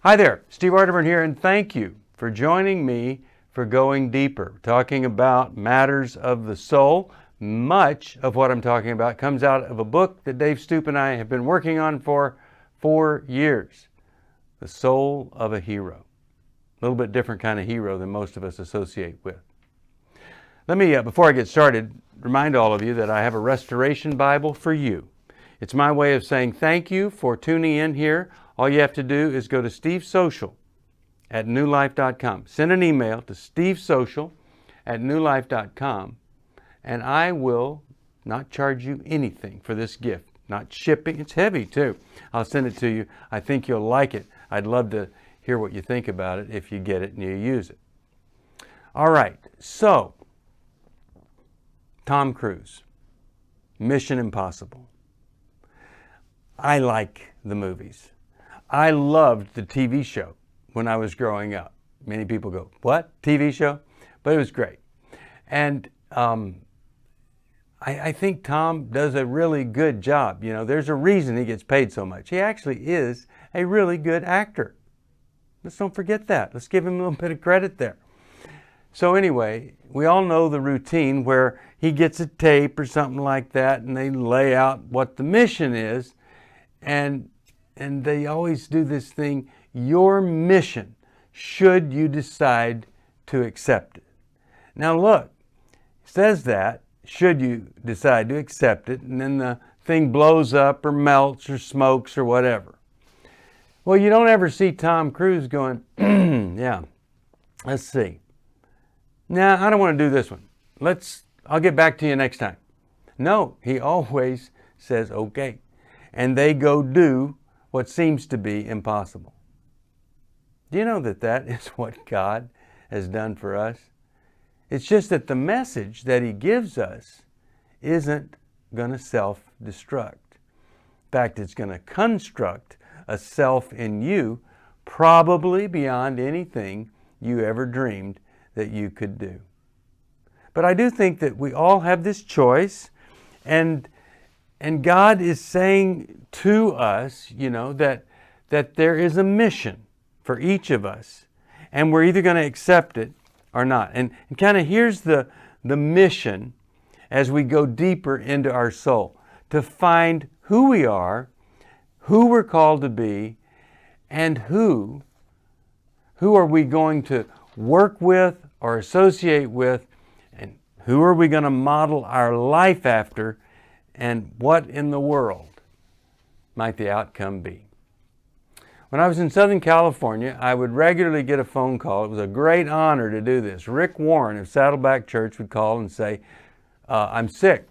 Hi there, Steve Arterburn here, and thank you for joining me for Going Deeper, talking about matters of the soul. Much of what I'm talking about comes out of a book that Dave Stoop and I have been working on for 4 years, The Soul of a Hero. A little bit different kind of hero than most of us associate with. Let me, before I get started, remind all of you that I have a restoration Bible for you. It's my way of saying thank you for tuning in here. All you have to do is go to stevesocial at newlife.com. Send an email to stevesocial at newlife.com, and I will not charge you anything for this gift. Not shipping. It's heavy too. I'll send it to you. I think you'll like it. I'd love to hear what you think about it if you get it and you use it. All right, so Tom Cruise, Mission Impossible. I like the movies. I loved the TV show when I was growing up. Many people go, what? TV show? But it was great. And I think Tom does a really good job. You know, there's a reason he gets paid so much. He actually is a really good actor. Let's don't forget that. Let's give him a little bit of credit there. So anyway, we all know the routine where he gets a tape or something like that and they lay out what the mission is, and they always do this thing, your mission, should you decide to accept it. Now look, it says that, should you decide to accept it, and then the thing blows up or melts or smokes or whatever. Well, you don't ever see Tom Cruise going, yeah, let's see. Nah, I don't want to do this one. I'll get back to you next time. No, he always says, okay. And they go do what seems to be impossible. Do you know that that is what God has done for us? It's just that the message that He gives us isn't going to self-destruct. In fact, it's going to construct a self in you probably beyond anything you ever dreamed that you could do. But I do think that we all have this choice, and God is saying to us, you know, that there is a mission for each of us, and we're either going to accept it or not. And kind of here's the mission as we go deeper into our soul, to find who we are, who we're called to be, and who are we going to work with or associate with, and who are we going to model our life after, and what in the world might the outcome be? When I was in Southern California, I would regularly get a phone call. It was a great honor to do this. Rick Warren of Saddleback Church would call and say, I'm sick.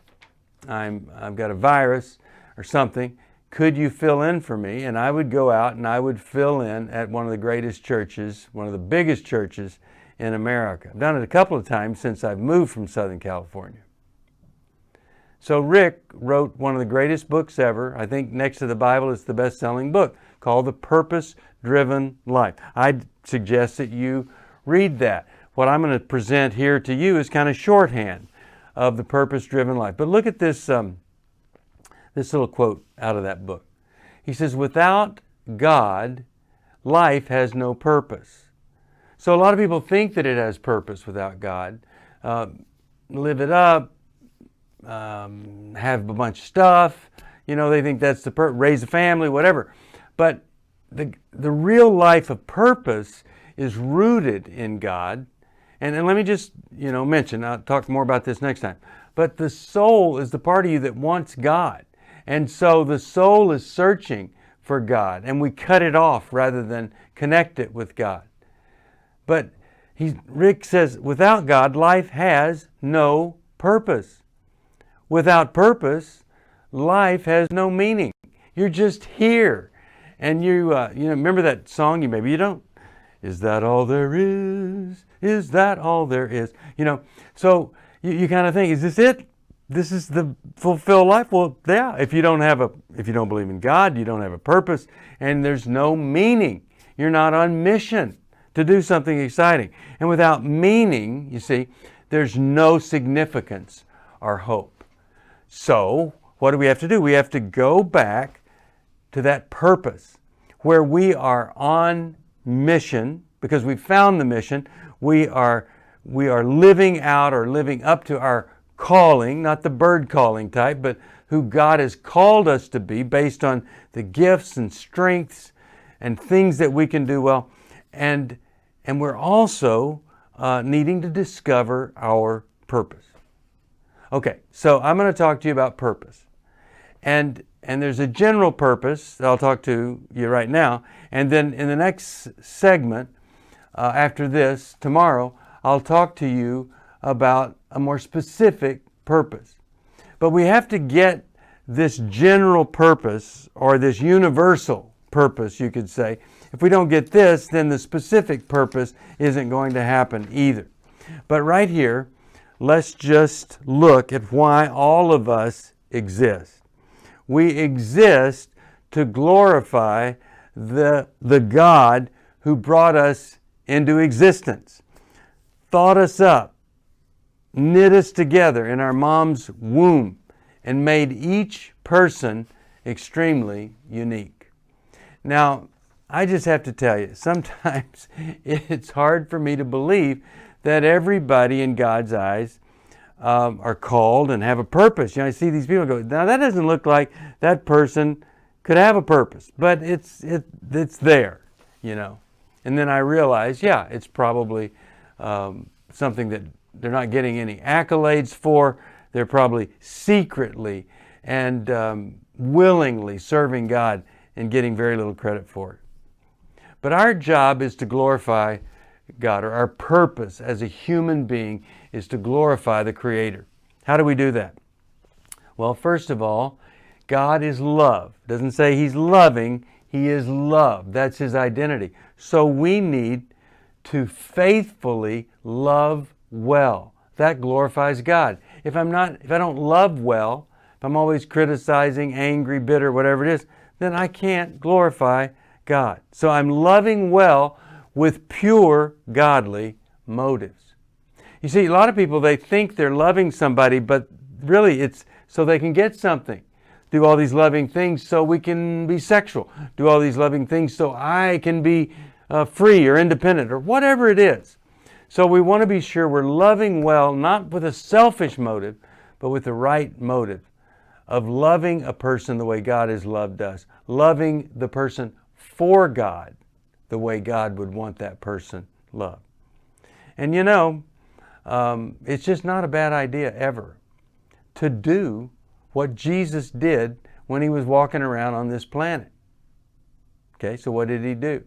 I've got a virus or something. Could you fill in for me? And I would go out and I would fill in at one of the greatest churches, one of the biggest churches in America. I've done it a couple of times since I've moved from Southern California. So Rick wrote one of the greatest books ever. I think next to the Bible it's the best-selling book, called The Purpose-Driven Life. I'd suggest that you read that. What I'm going to present here to you is kind of shorthand of The Purpose-Driven Life. But look at this, this little quote out of that book. He says, without God, life has no purpose. So a lot of people think that it has purpose without God. Live it up, have a bunch of stuff, you know, they think that's the raise a family, whatever. But the real life of purpose is rooted in God. And let me just, you know, mention, I'll talk more about this next time, but the soul is the part of you that wants God. And so the soul is searching for God, and we cut it off rather than connect it with God. But Rick says, without God, life has no purpose. Without purpose, life has no meaning. You're just here. And you remember that song? Maybe you don't. Is that all there is? Is that all there is? You know, so you kind of think, is this it? This is the fulfilled life? Well, yeah. If you don't believe in God, you don't have a purpose, and there's no meaning. You're not on mission to do something exciting. And without meaning, you see, there's no significance or hope. So what do we have to do? We have to go back to that purpose. where we are on mission because we found the mission. We are living out or living up to our calling, not the bird calling type, but who God has called us to be based on the gifts and strengths and things that we can do well. And we're also needing to discover our purpose. Okay, so I'm going to talk to you about purpose. And there's a general purpose that I'll talk to you right now. And then in the next segment, after this, tomorrow, I'll talk to you about a more specific purpose. But we have to get this general purpose, or this universal purpose, you could say. If we don't get this, then the specific purpose isn't going to happen either. But right here, let's just look at why all of us exist. We exist to glorify the God who brought us into existence, thought us up, knit us together in our mom's womb, and made each person extremely unique. Now, I just have to tell you, sometimes it's hard for me to believe that everybody in God's eyes are called and have a purpose. You know, I see these people go, now that doesn't look like that person could have a purpose, but it's there, you know. And then I realize, yeah, it's probably something that they're not getting any accolades for. They're probably secretly and willingly serving God and getting very little credit for it. But our job is to glorify God, or our purpose as a human being is to glorify the Creator. How do we do that? Well, first of all, God is love. It doesn't say He's loving, He is love. That's His identity. So we need to faithfully love well. That glorifies God. If I don't love well, if I'm always criticizing, angry, bitter, whatever it is, then I can't glorify God. So I'm loving well with pure godly motives. You see, a lot of people, they think they're loving somebody, but really it's so they can get something. Do all these loving things so we can be sexual. Do all these loving things so I can be free or independent or whatever it is. So we want to be sure we're loving well, not with a selfish motive, but with the right motive of loving a person the way God has loved us, loving the person for God the way God would want that person loved. And you know, it's just not a bad idea ever to do what Jesus did when He was walking around on this planet. Okay, so what did He do?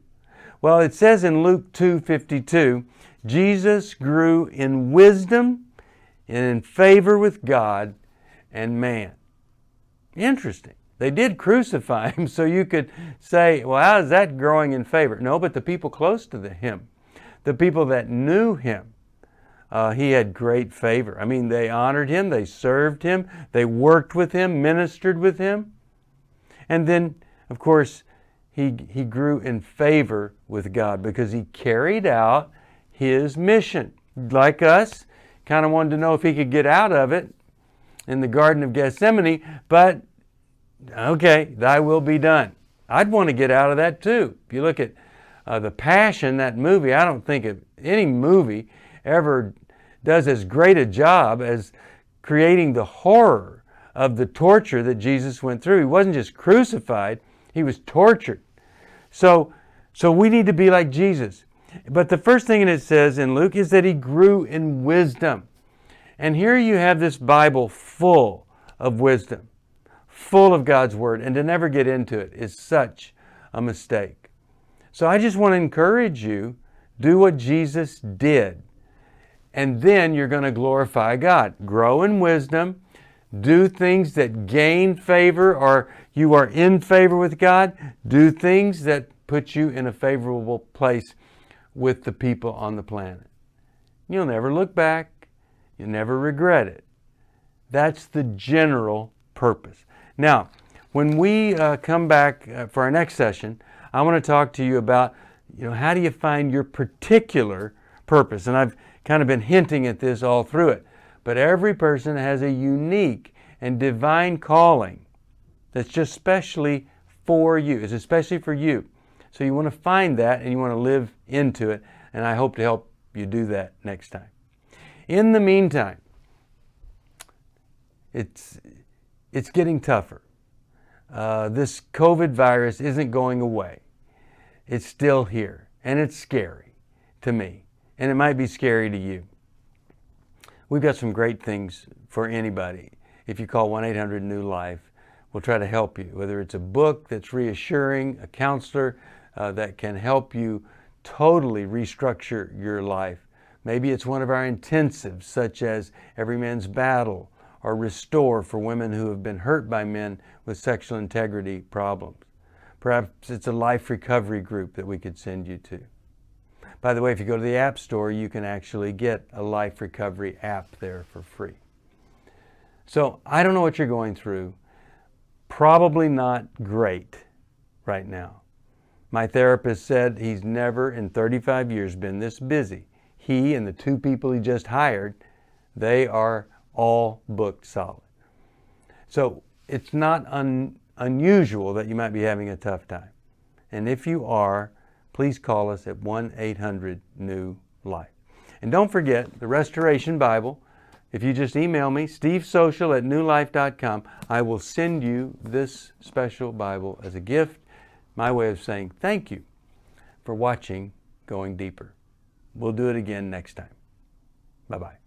Well, it says in Luke 2:52, Jesus grew in wisdom and in favor with God and man. Interesting. They did crucify Him, so you could say, well, how is that growing in favor? No, but the people close to Him, the people that knew Him, He had great favor. I mean, they honored Him, they served Him, they worked with Him, ministered with Him. And then, of course, he grew in favor with God because He carried out His mission. Like us, kind of wanted to know if He could get out of it in the Garden of Gethsemane, but okay, thy will be done. I'd want to get out of that too. If you look at The Passion, that movie, I don't think any movie ever does as great a job as creating the horror of the torture that Jesus went through. He wasn't just crucified, He was tortured. So we need to be like Jesus. But the first thing it says in Luke is that He grew in wisdom. And here you have this Bible full of wisdom, full of God's Word, and to never get into it is such a mistake. So I just want to encourage you, do what Jesus did, and then you're going to glorify God. Grow in wisdom, do things that gain favor, or you are in favor with God. Do things that put you in a favorable place with the people on the planet. You'll never look back. You'll never regret it. That's the general purpose. Now, when we come back for our next session, I want to talk to you about, how do you find your particular purpose? And I've kind of been hinting at this all through it. But every person has a unique and divine calling that's just specially for you. It's especially for you. So you want to find that and you want to live into it, and I hope to help you do that next time. In the meantime, it's getting tougher. This COVID virus isn't going away. It's still here, and it's scary to me, and it might be scary to you. We've got some great things for anybody. If you call 1-800-NEW-LIFE, we'll try to help you, whether it's a book that's reassuring, a counselor that can help you totally restructure your life. Maybe it's one of our intensives, such as Every Man's Battle or Restore for women who have been hurt by men with sexual integrity problems. Perhaps it's a life recovery group that we could send you to. By the way, if you go to the App Store, you can actually get a life recovery app there for free. So I don't know what you're going through. Probably not great right now. My therapist said he's never in 35 years been this busy. He and the 2 people he just hired, they are all booked solid. So it's not unusual that you might be having a tough time. And if you are, please call us at 1-800-NEW-LIFE. And don't forget the Restoration Bible. If you just email me, stevesocial@newlife.com, I will send you this special Bible as a gift, my way of saying thank you for watching Going Deeper. We'll do it again next time. Bye-bye.